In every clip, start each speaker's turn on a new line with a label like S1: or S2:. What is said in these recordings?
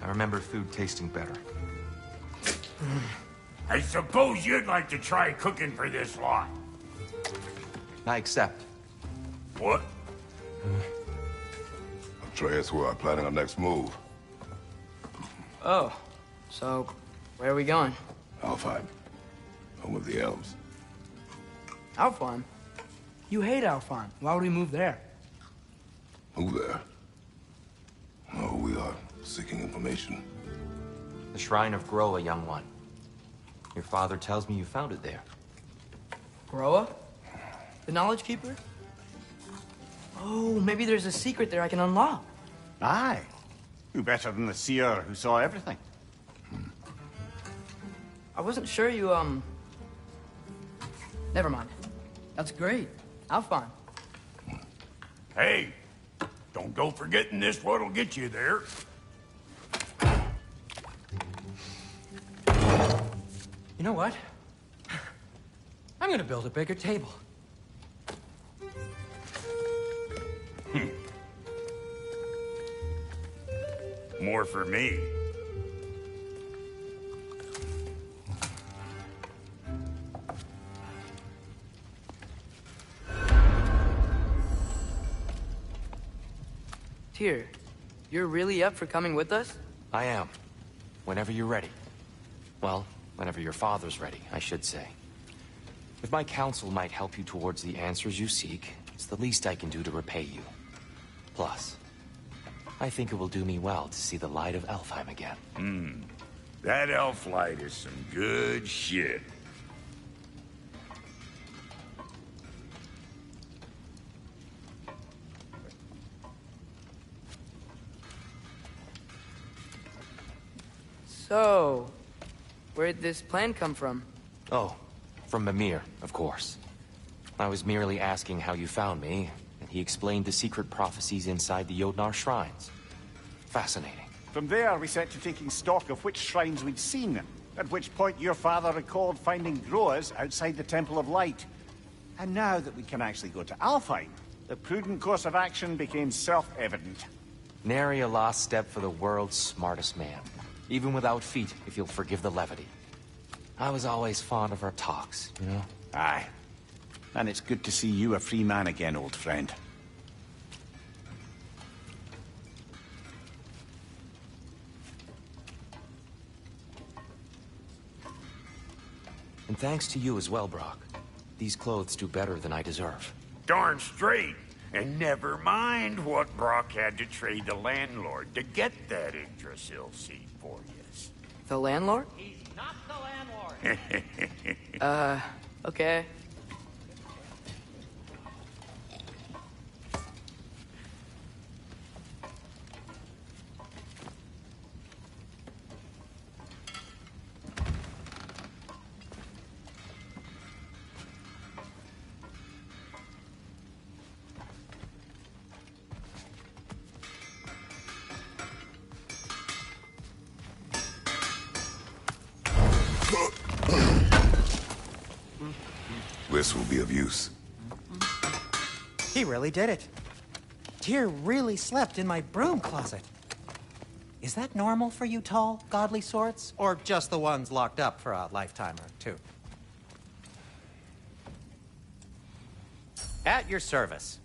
S1: remember food tasting better.
S2: I suppose you'd like to try cooking for this lot.
S1: I accept.
S2: What?
S3: Atreus, we are planning our next move.
S4: Oh, so where are we going?
S3: Alfheim. Home of the elves.
S4: Alfheim?
S5: You hate Alfheim. Why would we move there?
S3: Move there? No, we are seeking information.
S1: The Shrine of Groa, young one. Your father tells me you found it there.
S4: Groa? The Knowledge Keeper? Oh, maybe there's a secret there I can unlock.
S6: Aye. Who better than the seer who saw everything?
S4: I wasn't sure you, Never mind. That's great. Alfheim.
S2: Hey, don't go forgetting this what'll get you there.
S5: You know what? I'm gonna build a bigger table.
S2: More for me.
S4: Tyr, you're really up for coming with us?
S1: I am. Whenever you're ready. Well, whenever your father's ready, I should say. If my counsel might help you towards the answers you seek, it's the least I can do to repay you. Plus, I think it will do me well to see the light of Alfheim again.
S2: That elf light is some good shit.
S4: So, where'd this plan come from?
S1: Oh, from Mimir, of course. I was merely asking how you found me, and he explained the secret prophecies inside the Jotnar shrines. Fascinating.
S6: From there, we set to taking stock of which shrines we'd seen, at which point your father recalled finding Groas outside the Temple of Light. And now that we can actually go to Alfheim, the prudent course of action became self-evident.
S1: Nary a lost step for the world's smartest man. Even without feet, if you'll forgive the levity. I was always fond of our talks, you know?
S6: Aye. And it's good to see you a free man again, old friend.
S1: And thanks to you as well, Brock. These clothes do better than I deserve.
S2: Darn straight. And never mind what Brock had to trade the landlord to get that Yggdrasil seed for you.
S4: The landlord?
S5: He's not the landlord.
S4: Okay.
S3: This will be of use.
S5: He really did it. Tyr really slept in my broom closet. Is that normal for you tall, godly sorts? Or just the ones locked up for a lifetime or two? At your service.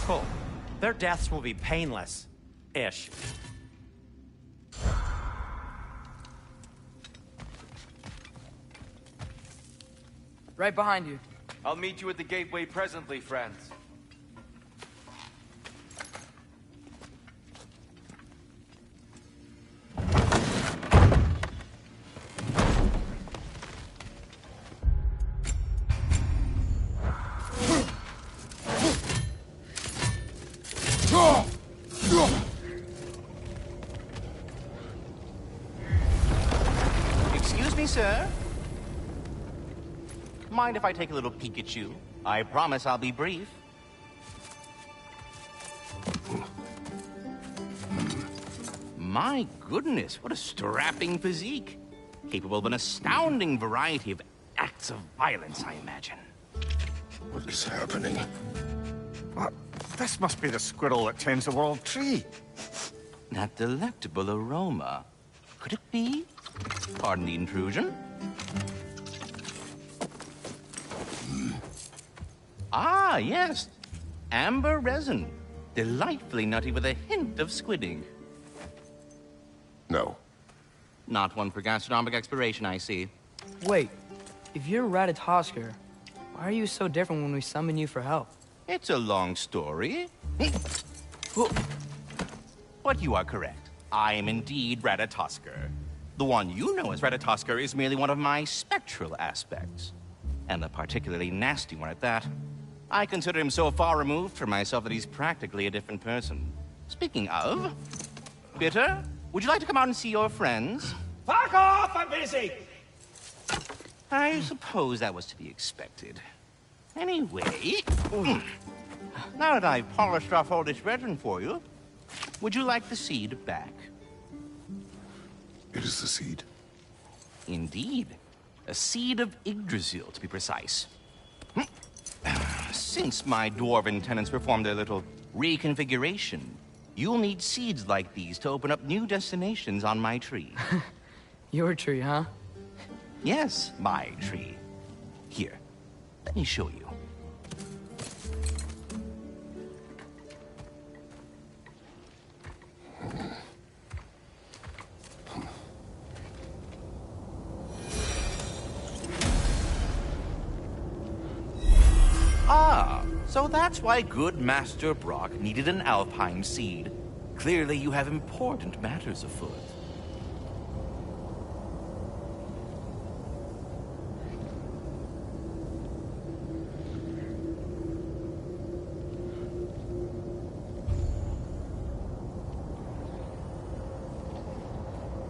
S5: Cool. Their deaths will be painless-ish.
S4: Right behind you.
S1: I'll meet you at the gateway presently, friends.
S7: me, sir. Mind if I take a little peek at you? I promise I'll be brief. My goodness, what a strapping physique. Capable of an astounding variety of acts of violence, I imagine.
S3: What is happening?
S6: This must be the squirrel that tends the world tree.
S7: That delectable aroma. Could it be? Pardon the intrusion. Ah, yes. Amber resin. Delightfully nutty with a hint of squid ink.
S3: No.
S7: Not one for gastronomic exploration, I see.
S4: Wait, if you're Ratatosker, why are you so different when we summon you for help?
S7: It's a long story. But you are correct. I am indeed Ratatosker. The one you know as Ratatosker is merely one of my spectral aspects. And a particularly nasty one at that. I consider him so far removed from myself that he's practically a different person. Speaking of... Bitter, would you like to come out and see your friends?
S8: Fuck off! I'm busy!
S7: I suppose that was to be expected. Anyway... Now that I've polished off all this resin for you, would you like the seed back?
S3: It is the seed.
S7: Indeed. A seed of Yggdrasil, to be precise. Since my dwarven tenants performed their little reconfiguration, you'll need seeds like these to open up new destinations on my tree.
S4: Your tree, huh?
S7: Yes, my tree. Here, let me show you. Ah, so that's why good Master Brock needed an Alpine seed. Clearly you have important matters afoot.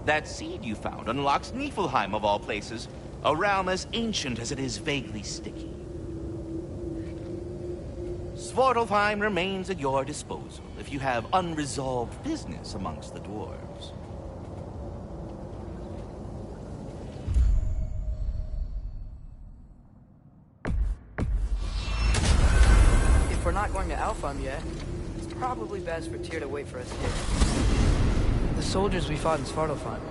S7: That seed you found unlocks Niflheim of all places, a realm as ancient as it is vaguely sticky. Svartalfheim remains at your disposal if you have unresolved business amongst the dwarves.
S4: If we're not going to Alfheim yet, it's probably best for Tyr to wait for us here. The soldiers we fought in Svartalfheim,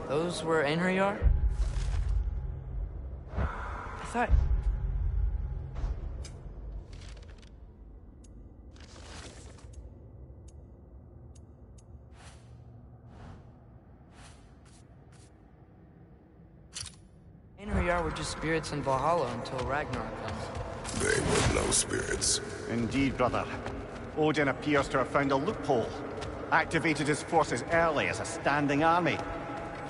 S4: those were Einherjar? I thought... Einherjar were just spirits in Valhalla until Ragnarok comes.
S3: They were no spirits.
S6: Indeed, brother. Odin appears to have found a loophole. Activated his forces early as a standing army.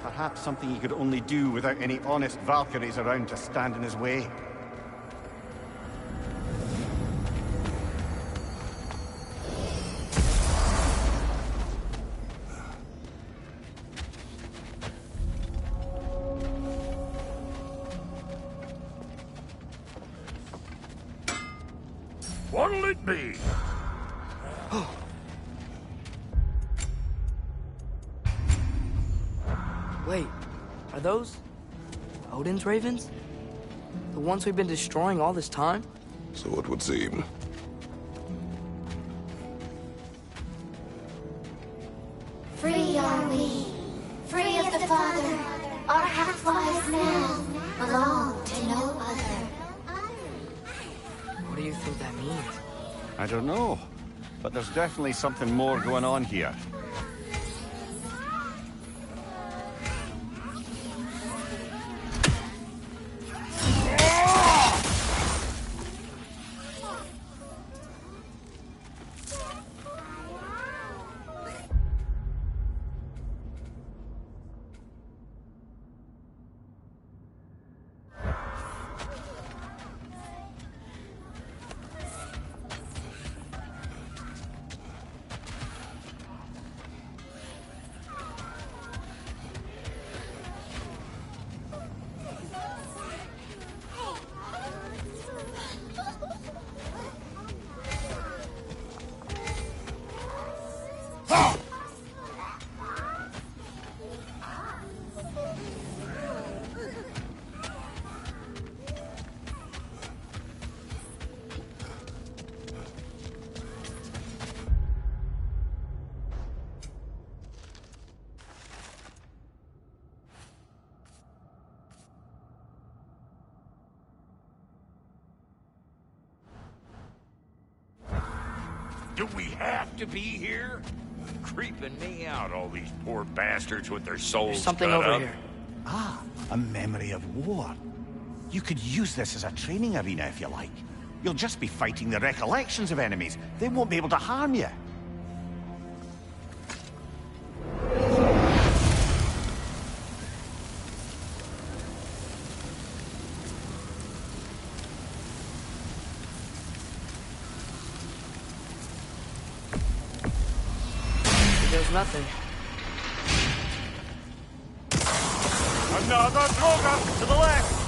S6: Perhaps something he could only do without any honest Valkyries around to stand in his way.
S2: What'll it be?
S4: Wait, are those Odin's ravens? The ones we've been destroying all this time?
S3: So it would seem.
S9: Free are we, free of the Father. Our half-wise men belong to no other.
S4: What do you think that means?
S6: I don't know, but there's definitely something more going on here.
S2: Do we have to be here? Creeping me out, all these poor bastards with their souls
S4: There's something
S2: cut
S4: over
S2: up.
S4: here.
S6: Ah, a memory of war. You could use this as a training arena if you like. You'll just be fighting the recollections of enemies. They won't be able to harm you.
S4: There's nothing.
S6: Another Droga to the left!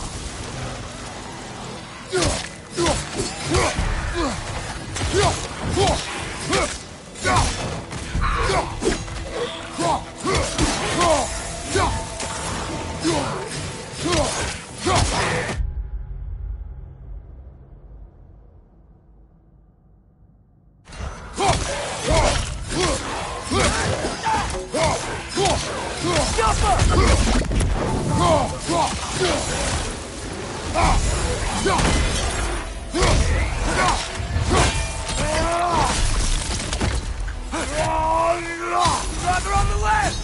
S8: Brother on the left!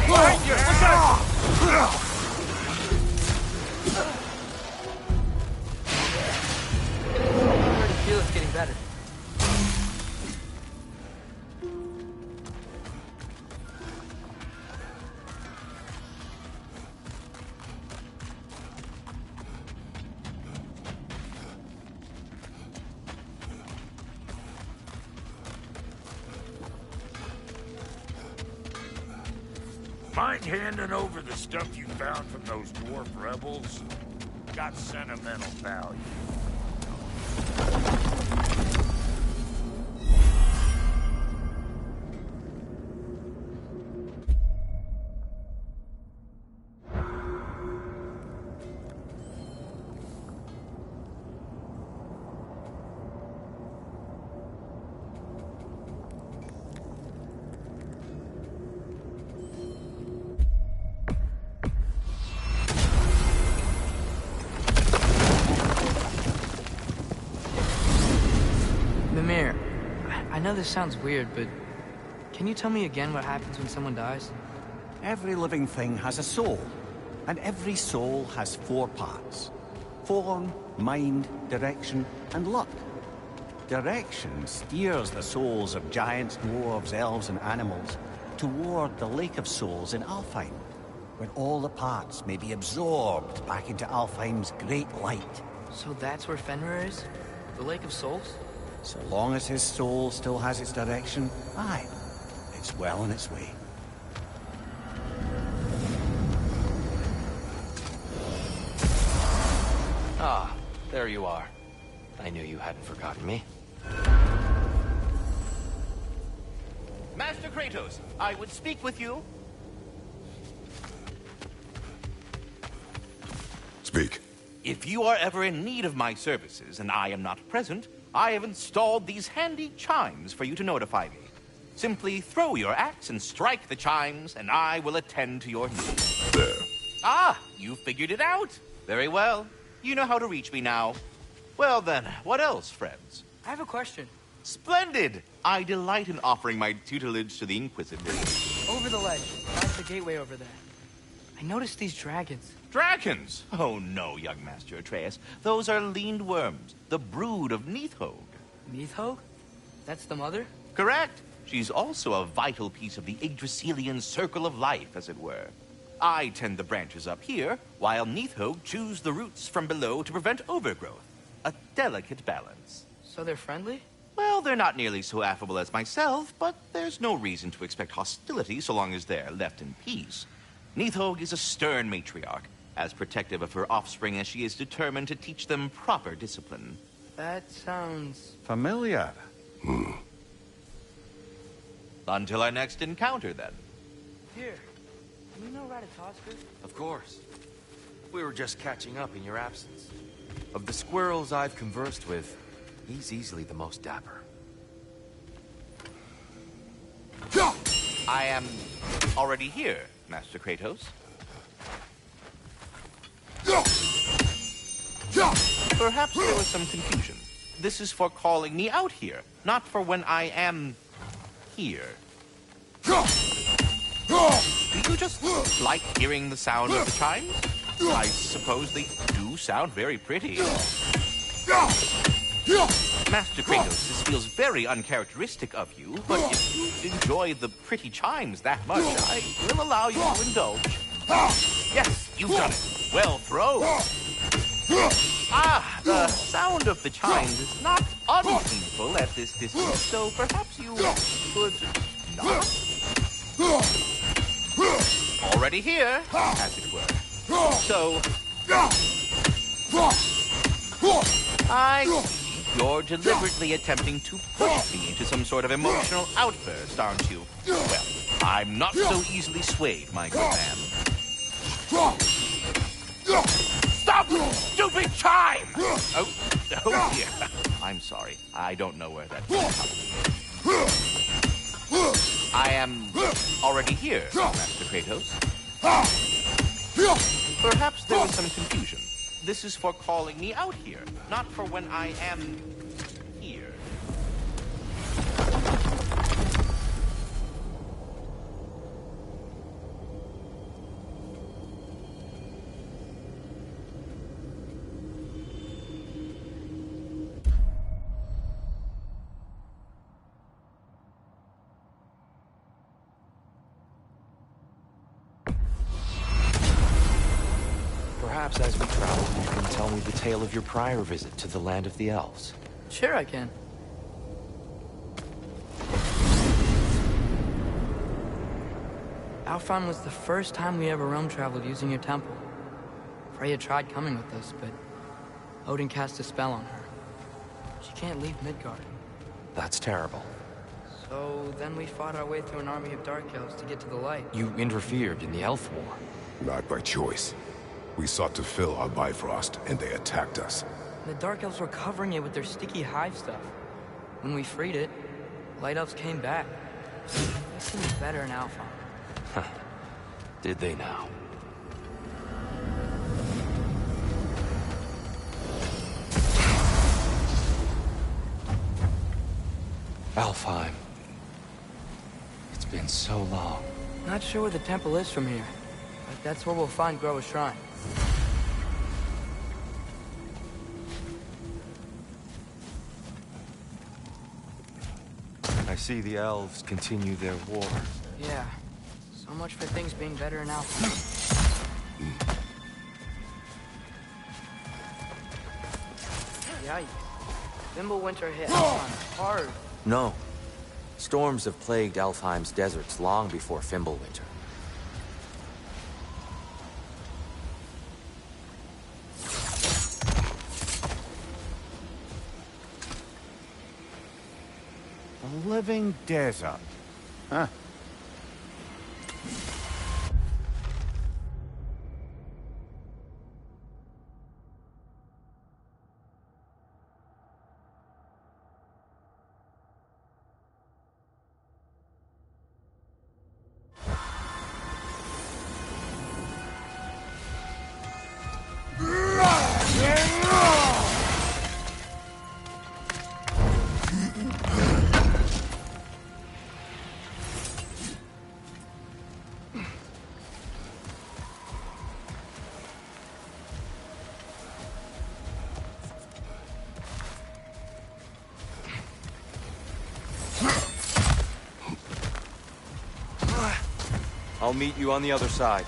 S8: Behind you! Look out!
S4: I already feel it's getting better.
S2: Mind handing over the stuff you found from those dwarf rebels? Got sentimental value.
S4: Mimir, I know this sounds weird, but can you tell me again what happens when someone dies?
S6: Every living thing has a soul, and every soul has 4 parts. Form, mind, direction, and luck. Direction steers the souls of giants, dwarves, elves, and animals toward the Lake of Souls in Alfheim, where all the parts may be absorbed back into Alfheim's great light.
S4: So that's where Fenrir is? The Lake of Souls?
S6: So long as his soul still has its direction, aye, it's well on its way.
S1: Ah, there you are. I knew you hadn't forgotten me.
S7: Master Kratos, I would speak with you.
S3: Speak.
S7: If you are ever in need of my services and I am not present, I have installed these handy chimes for you to notify me. Simply throw your axe and strike the chimes, and I will attend to your needs.
S3: There.
S7: Ah, you figured it out. Very well. You know how to reach me now. Well then, what else, friends?
S4: I have a question.
S7: Splendid! I delight in offering my tutelage to the Inquisitors.
S4: Over the ledge, past the gateway over there. I noticed these dragons.
S7: Dragons? Oh no, young Master Atreus. Those are leaned worms, the brood of Neithog.
S4: Neithog? That's the mother?
S7: Correct. She's also a vital piece of the Yggdrasilian circle of life, as it were. I tend the branches up here, while Neithog chews the roots from below to prevent overgrowth. A delicate balance.
S4: So they're friendly?
S7: Well, they're not nearly so affable as myself, but there's no reason to expect hostility so long as they're left in peace. Neithog is a stern matriarch, as protective of her offspring as she is determined to teach them proper discipline.
S4: That sounds...
S6: Familiar.
S7: Until our next encounter, then.
S4: Here, do you know Ratatoskr?
S1: Of course. We were just catching up in your absence. Of the squirrels I've conversed with, he's easily the most dapper.
S7: I am already here, Master Kratos. Perhaps there was some confusion. This is for calling me out here, not for when I am here. Do you just like hearing the sound of the chimes? I suppose they do sound very pretty. Master Kratos, this feels very uncharacteristic of you, but if you enjoy the pretty chimes that much, I will allow you to indulge. Yes, you've done it. Well thrown. Ah, the sound of the chimes is not unpainful at this distance, so perhaps you could not? Already here, as it were. So, I see you're deliberately attempting to push me into some sort of emotional outburst, aren't you? Well, I'm not so easily swayed, my good man. Stop with the stupid chime! Oh dear. I'm sorry. I don't know where that came from. I am already here, Master Kratos. Perhaps there was some confusion. This is for calling me out here, not for when I am here.
S1: Perhaps as we travel, you can tell me the tale of your prior visit to the land of the elves.
S4: Sure I can. Alfheim was the first time we ever realm traveled using your temple. Freya tried coming with us, but Odin cast a spell on her. She can't leave Midgard.
S1: That's terrible.
S4: So then we fought our way through an army of dark elves to get to the light.
S1: You interfered in the elf war.
S3: Not by choice. We sought to fill our Bifrost, and they attacked us.
S4: The dark elves were covering it with their sticky hive stuff. When we freed it, light elves came back. It seems better in Alfheim.
S1: Did they now? Alfheim. It's been so long.
S4: Not sure where the temple is from here, but that's where we'll find Groa's shrine.
S1: I see the elves continue their war.
S4: Yeah. So much for things being better in Alfheim. Yikes. Fimbulwinter hit Alfheim hard.
S1: No. Storms have plagued Alfheim's deserts long before Fimbulwinter.
S6: A living desert. Huh.
S1: I'll meet you on the other side.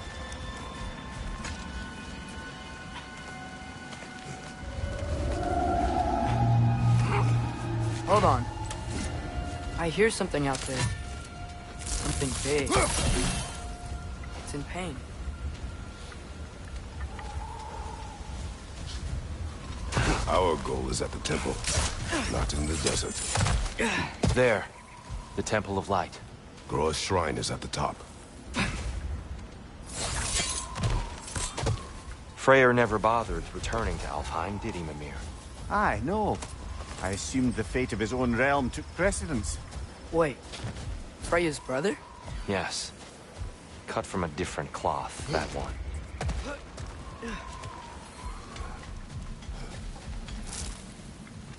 S4: Hold on. I hear something out there. Something big. It's in pain.
S3: Our goal is at the temple, not in the desert.
S1: There. The Temple of Light.
S3: Groa's shrine is at the top.
S1: Freyr never bothered returning to Alfheim, did he, Mimir?
S6: Aye, no. I assumed the fate of his own realm took precedence.
S4: Wait. Freya's brother?
S1: Yes. Cut from a different cloth, that one.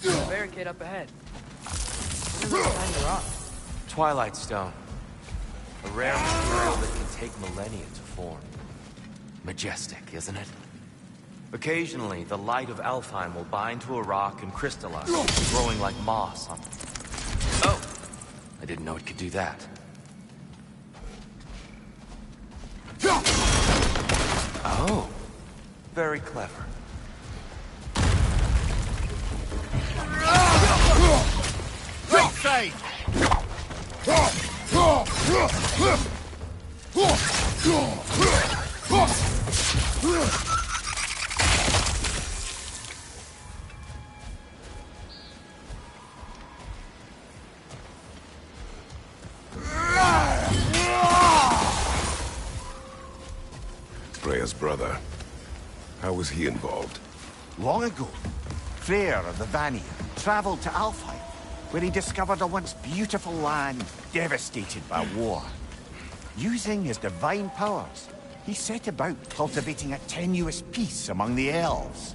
S4: There's a barricade up ahead. What is this tiny rock?
S1: Twilight Stone. A rare material that can take millennia to form. Majestic, isn't it? Occasionally, the light of Alfheim will bind to a rock and crystallize, growing like moss on... Oh! I didn't know it could do that. Oh. Very clever.
S6: Right side!
S3: Freya's brother. How was he involved?
S6: Long ago, Freyr of the Vanir traveled to Alfheim, where he discovered a once beautiful land devastated by war. Using his divine powers, he set about cultivating a tenuous peace among the elves.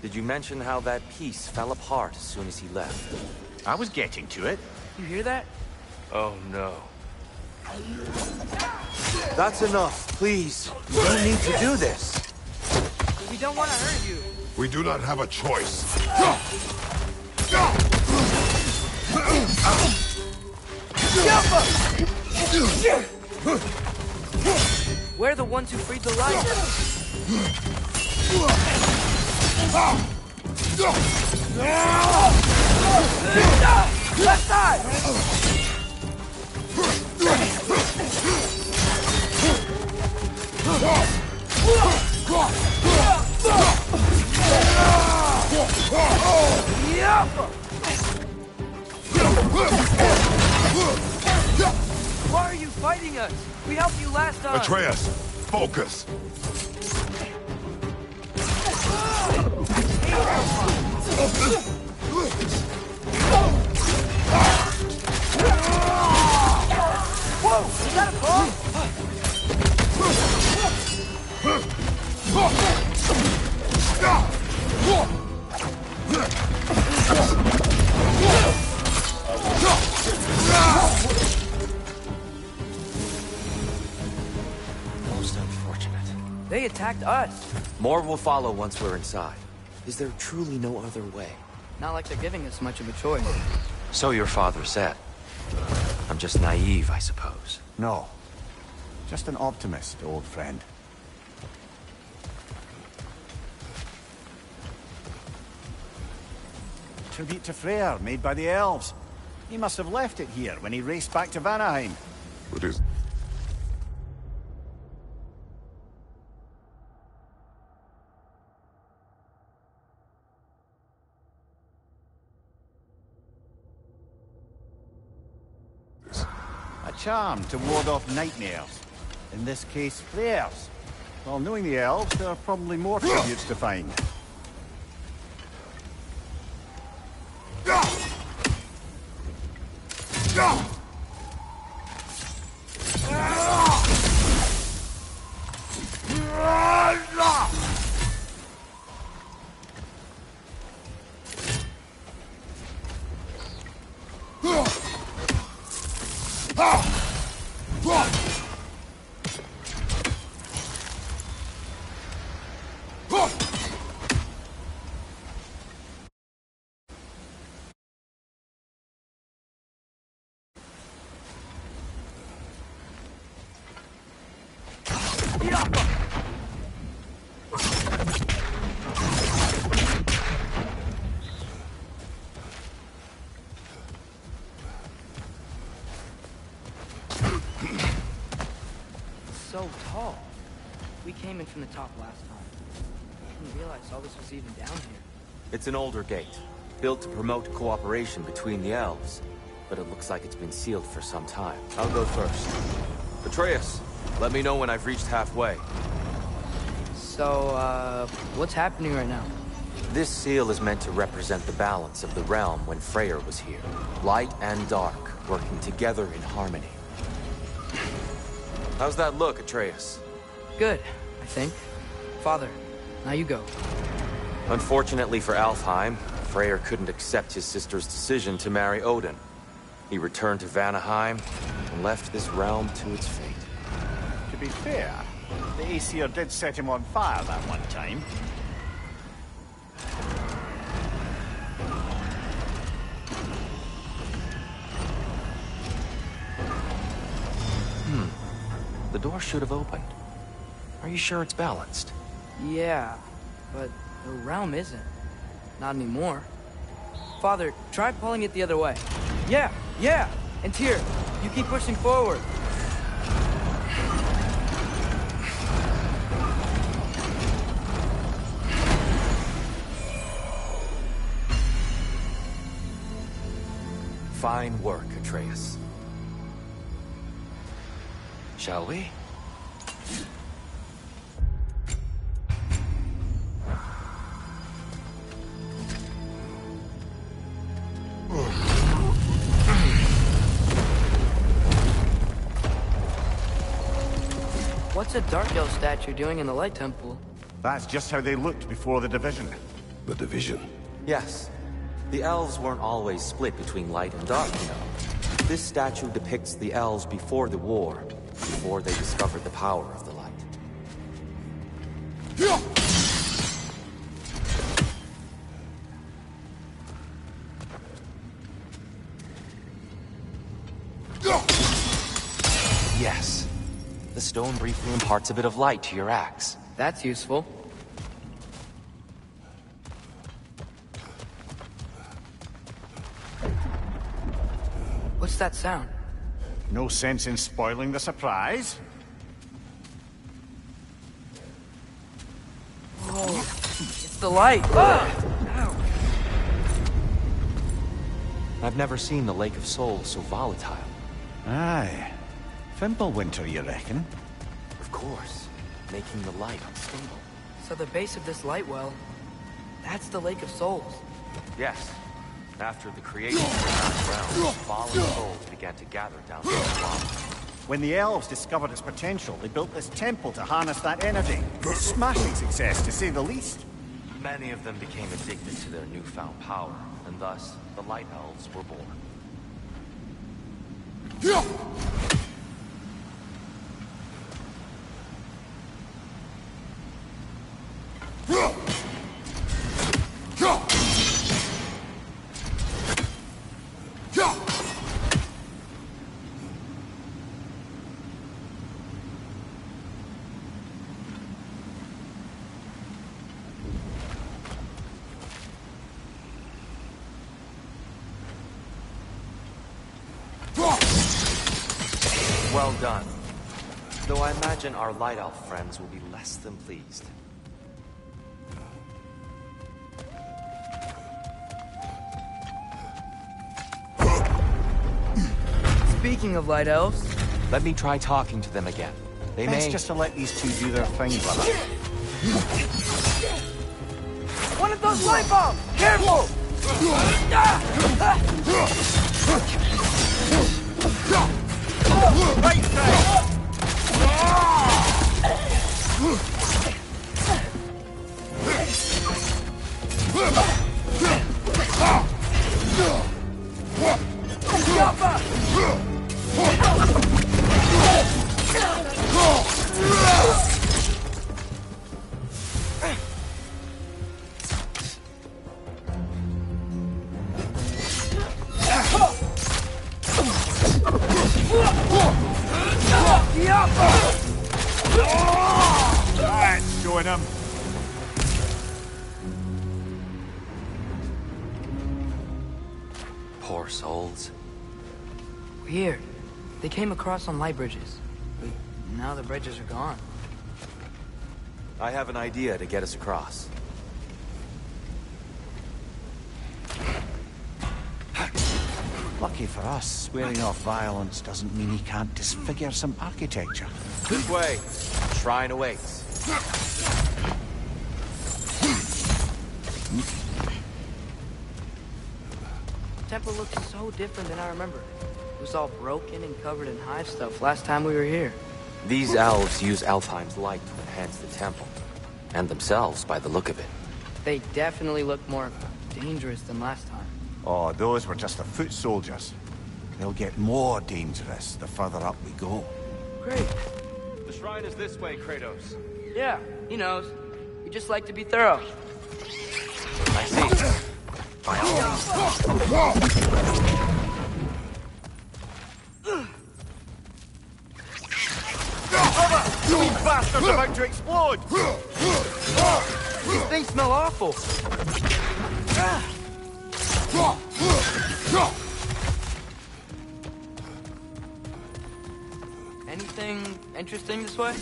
S1: Did you mention how that peace fell apart as soon as he left?
S6: I was getting to it.
S4: You hear that?
S1: Oh no. That's enough, please. You don't need to do this.
S4: We don't want to hurt you.
S3: We do not have a choice.
S4: We're the ones who freed the light. Left side! Why are you fighting us? We helped you last time.
S3: Atreus, focus.
S4: Whoa! Is that a bomb?
S1: Most unfortunate.
S4: They attacked us.
S1: More will follow once we're inside. Is there truly no other way?
S4: Not like they're giving us much of a choice.
S1: So your father said. I'm just naive, I suppose.
S6: No. Just an optimist, old friend. Tribute to Freyr, made by the elves. He must have left it here when he raced back to Vanaheim.
S3: What is...
S6: A charm to ward off nightmares. In this case, Freyr's. Well, knowing the elves, there are probably more tributes to find.
S4: So tall. We came in from the top last time. I didn't realize all this was even down here.
S1: It's an older gate, built to promote cooperation between the elves. But it looks like it's been sealed for some time. I'll go first. Atreus, let me know when I've reached halfway.
S4: So, what's happening right now?
S1: This seal is meant to represent the balance of the realm when Freyr was here. Light and dark, working together in harmony. How's that look, Atreus?
S4: Good. I think. Father, now you go.
S1: Unfortunately for Alfheim, Freyr couldn't accept his sister's decision to marry Odin. He returned to Vanaheim and left this realm to its fate.
S6: To be fair, the Aesir did set him on fire that one time.
S1: The door should have opened. Are you sure it's balanced?
S4: Yeah, but the realm isn't. Not anymore. Father, try pulling it the other way. Yeah! And Tyr, you keep pushing forward.
S1: Fine work, Atreus. Shall we?
S4: What's a Dark Elf statue doing in the Light Temple?
S6: That's just how they looked before the division.
S3: The division.
S1: Yes. The elves weren't always split between light and dark, you know. This statue depicts the elves before the war, before they discovered the power of the light. Yes. The stone briefly imparts a bit of light to your axe.
S4: That's useful. What's that sound?
S6: No sense in spoiling the surprise.
S4: Whoa, it's the light! Ow!
S1: I've never seen the Lake of Souls so volatile.
S6: Aye. Fimbulwinter, you reckon?
S1: Of course, making the light unstable.
S4: So the base of this light well, that's the Lake of Souls.
S1: Yes. After the creation of the realm, fallen souls began to gather down the lava.
S6: When the elves discovered its potential, they built this temple to harness that energy. A smashing success, to say the least.
S1: Many of them became addicted to their newfound power, and thus, the Light Elves were born. Well done. Though I imagine our Light Elf friends will be less than pleased.
S4: Speaking of Light Elves...
S1: Let me try talking to them again. They
S6: Best
S1: may...
S6: just to let these two do their thing, brother.
S4: One of those light bulbs! Careful!
S6: Right side! That's showing him.
S1: Poor souls.
S4: Weird. They came across on light bridges. But now the bridges are gone.
S1: I have an idea to get us across.
S6: Lucky for us, swearing off violence doesn't mean he can't disfigure some architecture.
S1: This way. Shrine awaits.
S4: The temple looks so different than I remember. It was all broken and covered in hive stuff last time we were here.
S1: These elves use Alfheim's light to enhance enhance the temple. And themselves, by the look of it.
S4: They definitely look more dangerous than last time.
S6: Oh, those were just the foot soldiers. They'll get more dangerous the further up we go.
S4: Great.
S8: The shrine is this way, Kratos.
S4: Yeah, he knows. We just like to be thorough.
S1: I see. By all means.
S6: You bastards about to explode!
S4: These things smell awful. Anything interesting this way?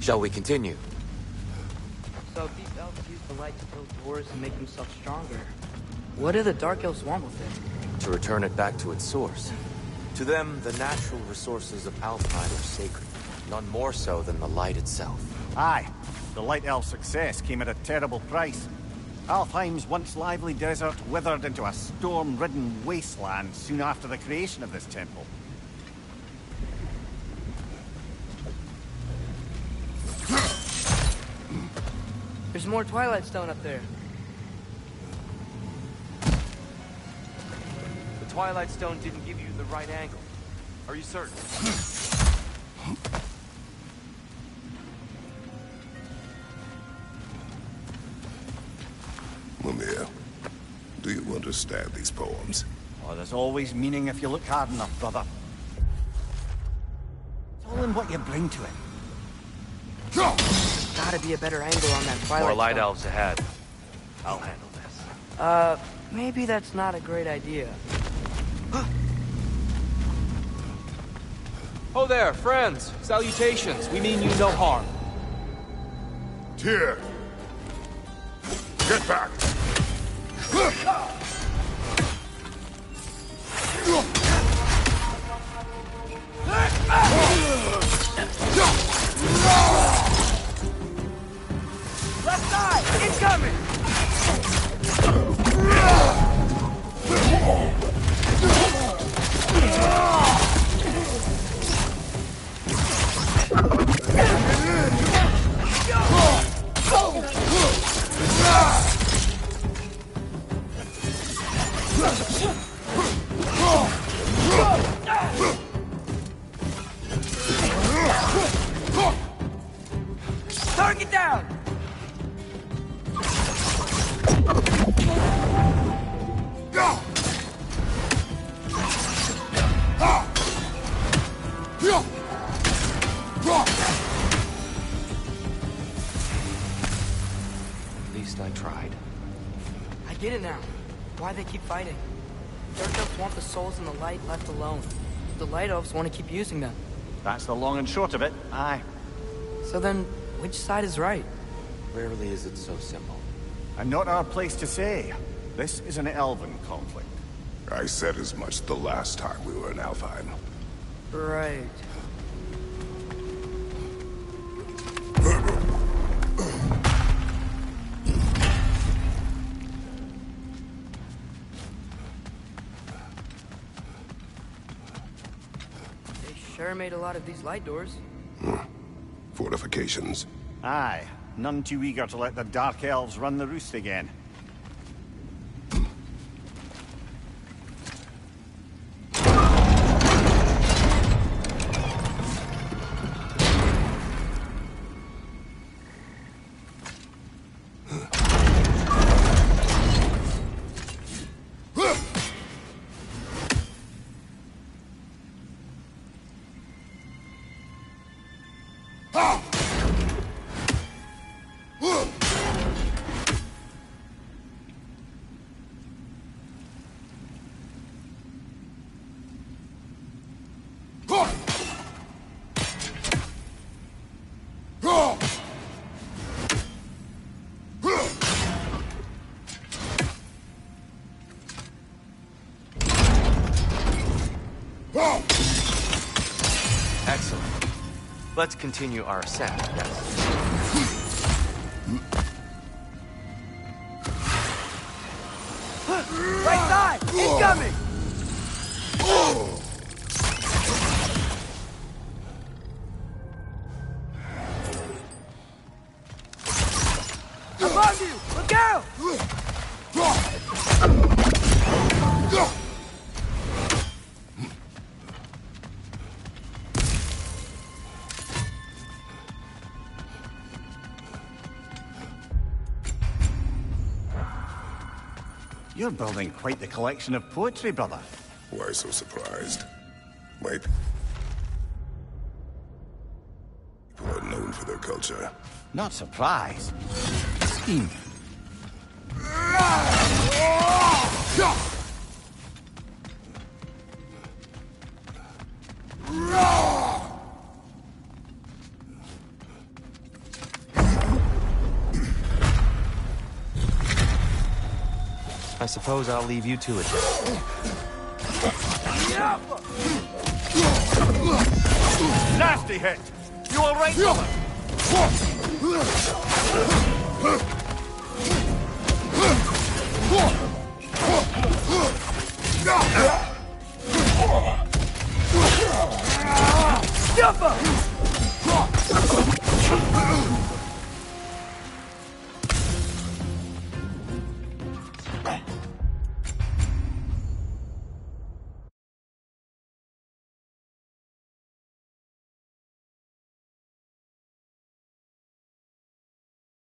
S1: Shall we continue?
S4: So these elves use the light to build doors and make themselves stronger. What do the Dark Elves want with it?
S1: To return it back to its source. To them, the natural resources of Alpine are sacred. None more so than the light itself.
S6: Aye, the Light Elf's success came at a terrible price. Alfheim's once lively desert withered into a storm-ridden wasteland soon after the creation of this temple.
S4: There's more Twilight Stone up there.
S1: The Twilight Stone didn't give you the right angle. Are you certain?
S3: Mimir, do you understand these poems?
S6: Oh, there's always meaning if you look hard enough, brother. It's all in what you bring to it.
S4: gotta be a better angle on that Twilight
S8: More light
S4: stone.
S8: elves ahead. I'll handle this.
S4: Maybe that's not a great idea.
S1: Oh there, friends. Salutations. We mean you no harm.
S3: Tyr! Get back!
S4: Left side! Incoming! Target down!
S1: At least I tried.
S4: I get it now. Why they keep fighting. Dark elves want the souls in the light left alone. The light elves want to keep using them.
S6: That's the long and short of it. Aye.
S4: So then, which side is right?
S1: Rarely is it so simple.
S6: And not our place to say. This is an elven conflict.
S3: I said as much the last time we were in Alfheim.
S4: Right. They sure made a lot of these light doors.
S3: Fortifications.
S6: Aye. None too eager to let the Dark Elves run the roost again.
S1: Excellent. Let's continue our ascent, yes.
S4: Right side! Incoming! Above you! Look out!
S6: You're building quite the collection of poetry, brother.
S3: Why so surprised? Wait. People are known for their culture.
S6: Not surprised. Scheme.
S1: I suppose I'll leave you to it.
S2: Nasty hit! You all right, brother?
S4: Jump up!